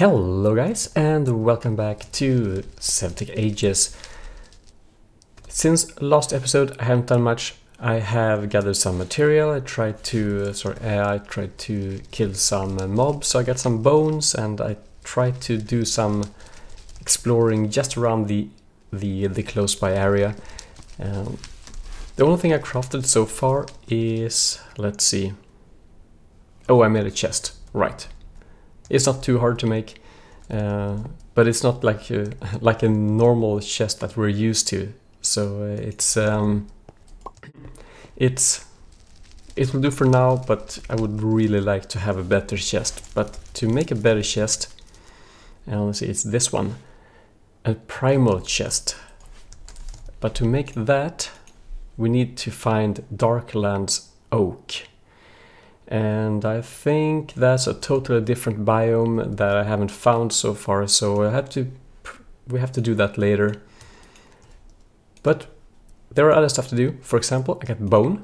Hello guys, and welcome back to SevTech Ages. Since last episode I haven't done much. I have gathered some material. I tried to kill some mobs, so I got some bones, and I tried to do some exploring just around the close by area. The only thing I crafted so far is, let's see. Oh, I made a chest, right. It's not too hard to make, but it's not like a normal chest that we're used to. So it will do for now, but I would really like to have a better chest. But to make a better chest, let's see, it's this one, a Primal Chest. But to make that, we need to find Darklands oak. And I think that's a totally different biome that I haven't found so far, so we have to do that later. But there are other stuff to do. For example, I got bone,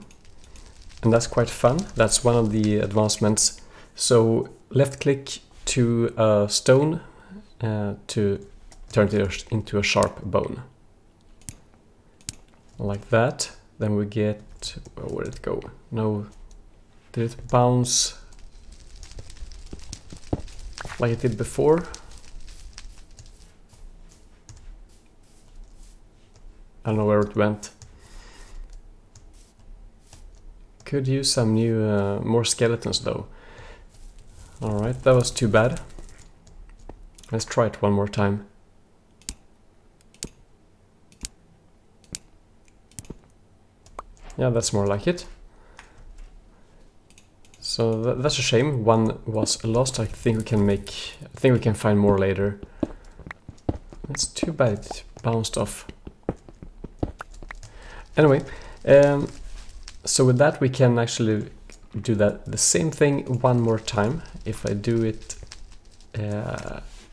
and that's quite fun. That's one of the advancements. So left click to a stone to turn it into a sharp bone. Like that. Then we get, where did it go? No. Did it bounce like it did before? I don't know where it went. Could use some new, more skeletons though. Alright, that was too bad. Let's try it one more time. Yeah, that's more like it. So that's a shame. One was lost. I think we can find more later. It's too bad it bounced off. Anyway, so with that we can actually do the same thing one more time. If I do it,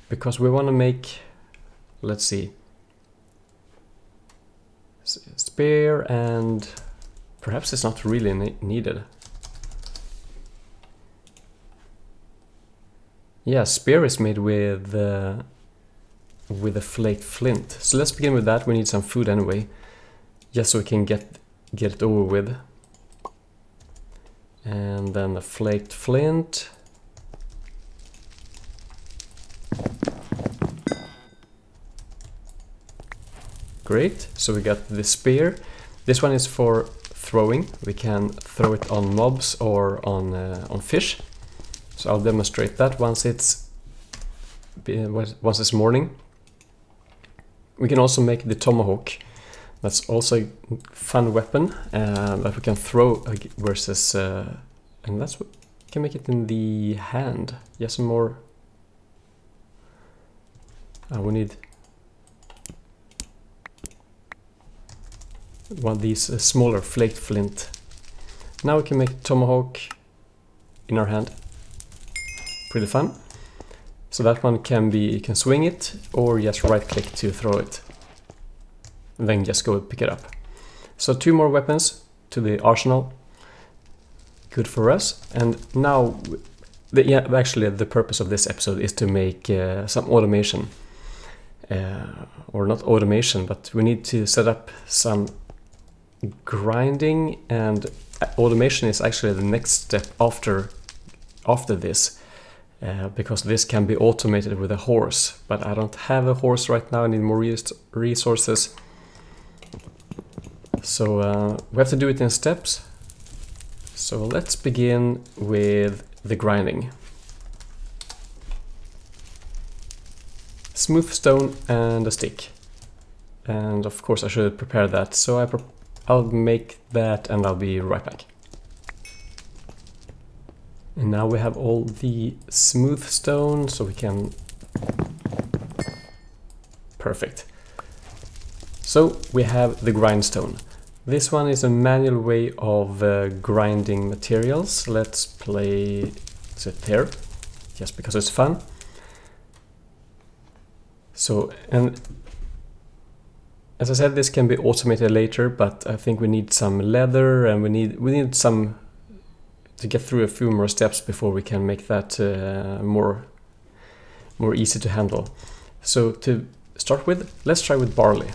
because we want to make, let's see, spear, and perhaps it's not really needed. Yeah, spear is made with a flaked flint. So let's begin with that. We need some food anyway, just so we can get it over with. And then a flaked flint. Great. So we got the spear. This one is for throwing. We can throw it on mobs or on fish. So I'll demonstrate that once it's morning. We can also make the Tomahawk. That's also a fun weapon that we can throw versus, and that's what can make it in the hand. Yes, some more. We need one of these smaller flaked flint. Now we can make Tomahawk in our hand. Pretty fun. So that one can be, you can swing it or just right click to throw it. And then just go pick it up. So 2 more weapons to the arsenal. Good for us. And now, actually the purpose of this episode is to make some automation. Or not automation, but we need to set up some grinding, and automation is actually the next step after this. Because this can be automated with a horse, but I don't have a horse right now. I need more resources. So we have to do it in steps. So let's begin with the grinding. Smooth stone and a stick. And of course I should prepare that. So I'll make that and I'll be right back. And now we have all the smooth stone, so we can... Perfect. So we have the grindstone. This one is a manual way of grinding materials. Let's place it there, just because it's fun. So, and as I said, this can be automated later, but I think we need some leather, and we need some to get through a few more steps before we can make that more more easy to handle. So to start with, let's try with barley.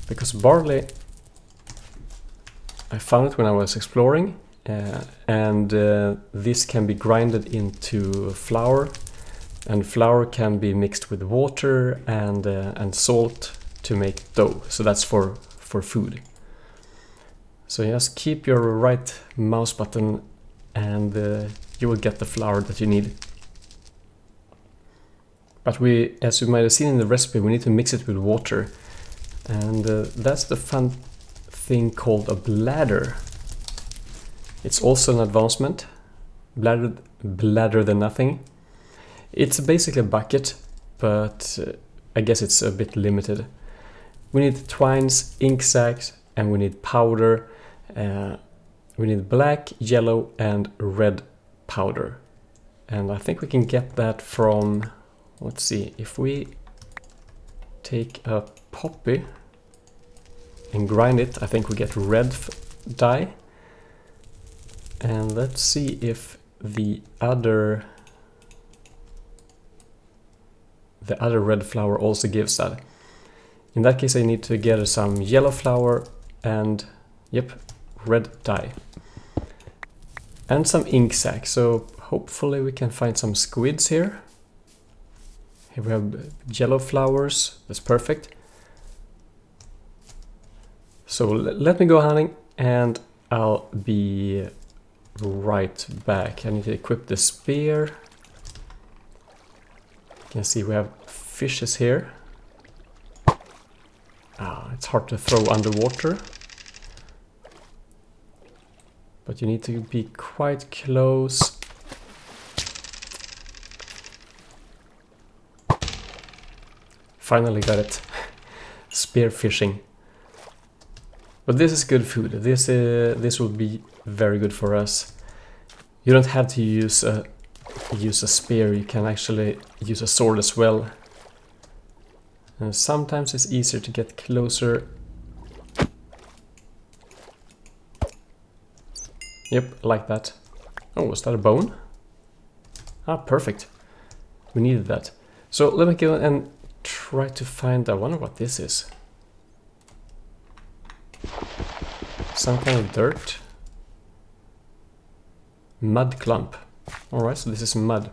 Because barley, I found it when I was exploring, and this can be grinded into flour, and flour can be mixed with water and salt to make dough. So that's for food. So just keep your right mouse button and you will get the flour that you need. But as you might have seen in the recipe, we need to mix it with water. And that's the fun thing called a bladder. It's also an advancement, bladder than nothing. It's basically a bucket, but I guess it's a bit limited. We need twines, ink sacs, and we need powder. We need black, yellow, and red powder. And I think we can get that from, let's see, if we take a poppy and grind it, I think we get red dye. And let's see if the other red flower also gives that. In that case I need to get some yellow flower and, yep, red dye. And some ink sac, so hopefully we can find some squids here. Here we have yellow flowers, that's perfect. So let me go hunting and I'll be right back. I need to equip the spear. You can see we have fishes here. It's hard to throw underwater. But you need to be quite close. Finally got it. Spear fishing. But this is good food. This will be very good for us. You don't have to use a spear. You can actually use a sword as well. And sometimes it's easier to get closer. Yep, like that. Oh, was that a bone? Ah, perfect. We needed that. So let me go and try to find, I wonder what this is. Some kind of dirt. Mud clump. Alright, so this is mud.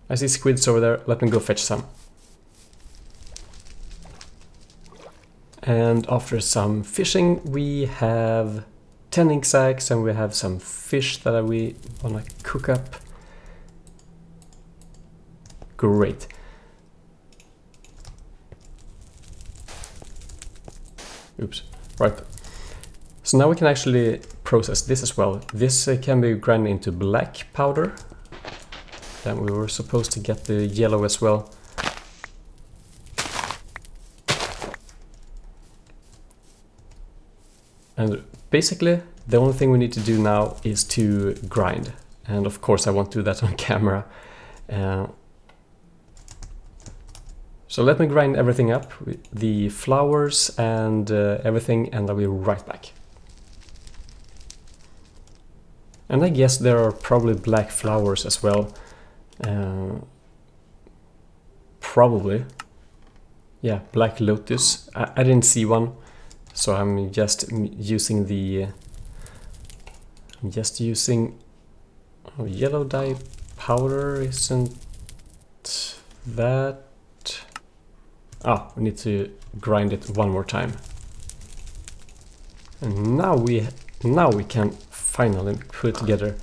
I see squids over there, let me go fetch some. And after some fishing we have 10 ink sacs and we have some fish that we want to cook up. Great. Oops, right. So now we can actually process this as well. This can be ground into black powder. Then we were supposed to get the yellow as well. And basically the only thing we need to do now is to grind. And of course I won't do that on camera. So let me grind everything up, the flowers and everything, and I'll be right back. And I guess there are probably black flowers as well. Probably. Yeah, black lotus. I didn't see one, so I'm just using the... yellow dye powder, isn't that... Ah, we need to grind it one more time. And now we can finally put it together.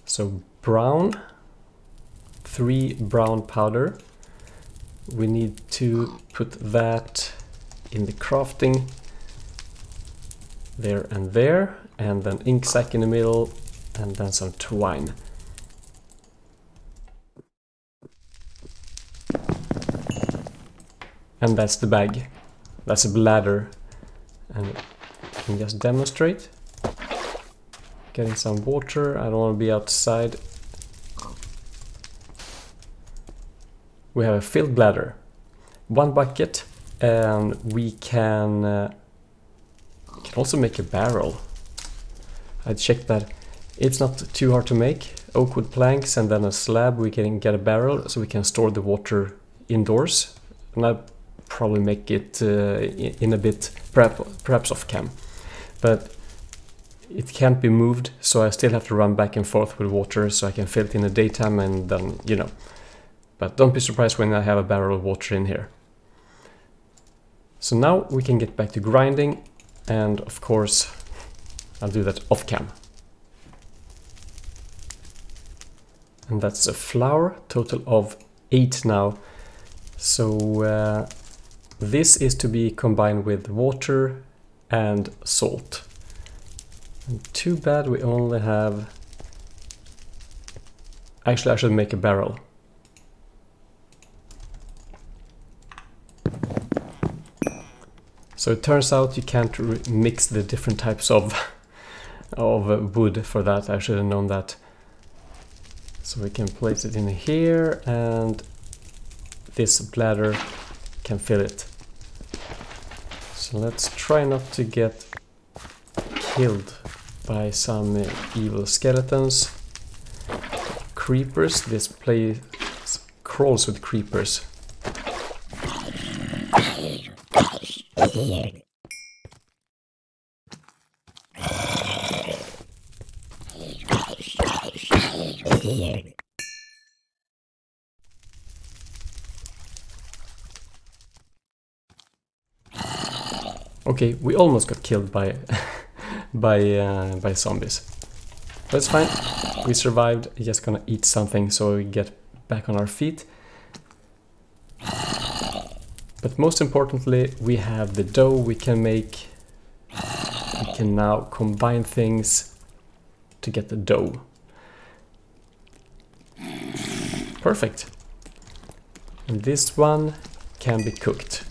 So brown, 3 brown powder. We need to put that in the crafting there, and then ink sac in the middle, and then some twine. And that's the bag. That's a bladder. And I can just demonstrate. Getting some water. I don't want to be outside. We have a filled bladder. 1 bucket. And we can also make a barrel. I checked that. It's not too hard to make. oak wood planks and then a slab, we can get a barrel so we can store the water indoors. And I'll probably make it in a bit, perhaps off cam. But it can't be moved, so I still have to run back and forth with water so I can fill it in the daytime and then, you know. But don't be surprised when I have a barrel of water in here. So now we can get back to grinding, and of course I'll do that off cam. And that's a flour, total of 8 now. So this is to be combined with water and salt. And too bad we only have... Actually, I should make a barrel. So it turns out you can't mix the different types of wood for that. I should have known that. So we can place it in here, and this bladder can fill it. So let's try not to get killed by some evil skeletons. Creepers. This place crawls with creepers. Okay, we almost got killed by by zombies. But it's fine. We survived. Just gonna eat something so we get back on our feet. But most importantly, we have the dough we can make. We can now combine things to get the dough. Perfect. And this one can be cooked.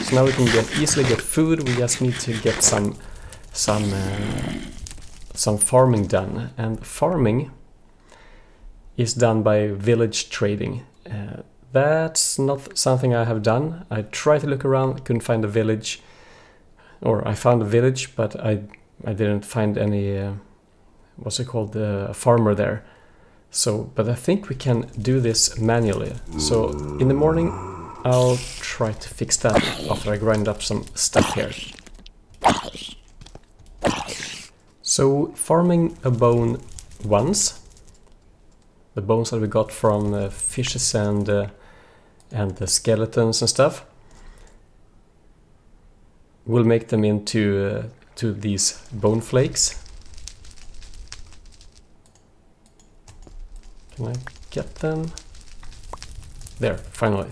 So now we can easily get food. We just need to get some farming done. And farming is done by village trading. That's not something I have done. I tried to look around, couldn't find a village. Or I found a village, but I didn't find any, what's it called, a farmer there. So, but I think we can do this manually. So in the morning I'll try to fix that after I grind up some stuff here. So farming a bone once, the bones that we got from fishes and the skeletons and stuff, we'll make them into to these bone flakes. Can I get them? There, finally.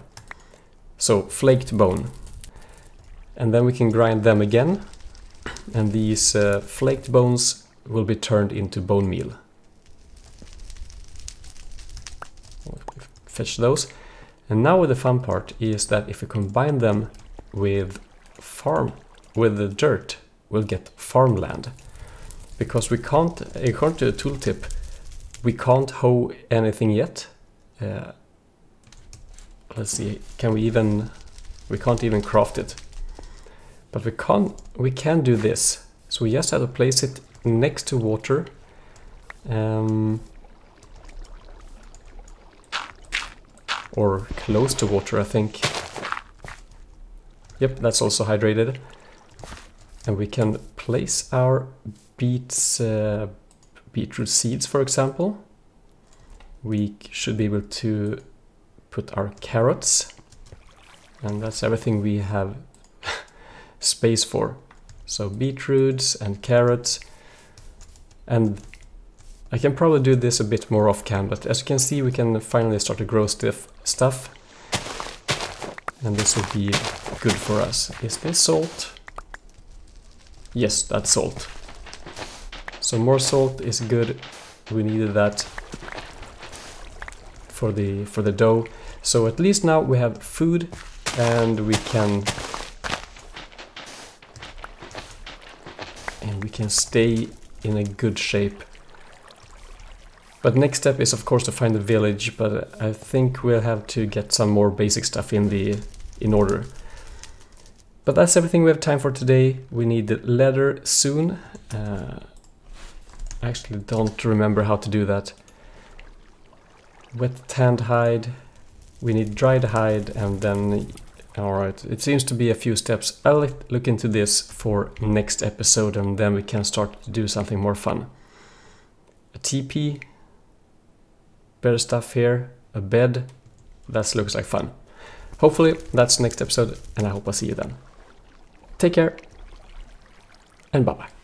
So, flaked bone. And then we can grind them again. And these flaked bones will be turned into bone meal. Fetch those. And now the fun part is that if we combine them with the dirt, we'll get farmland. Because we can't, according to the tooltip, we can't hoe anything yet. Let's see, can we even... We can't even craft it. But we can do this. So we just have to place it next to water. Or close to water, I think. Yep, that's also hydrated. And we can place our beetroot seeds, for example. We should be able to put our carrots, and that's everything we have space for. So beetroots and carrots, and I can probably do this a bit more off cam, but as you can see, we can finally start to grow stuff, and this will be good for us. Is this salt? Yes, that's salt. So more salt is good. We needed that for the dough. So at least now we have food, and we can stay in a good shape. But next step is of course to find a village, but I think we'll have to get some more basic stuff in order. But that's everything we have time for today. We need leather soon. I actually don't remember how to do that. wet tanned hide, we need dried hide, and then, alright, it seems to be a few steps. I'll look into this for next episode, and then we can start to do something more fun. A TP, better stuff here, a bed, that looks like fun. Hopefully that's next episode, and I hope I'll see you then. Take care, and bye bye.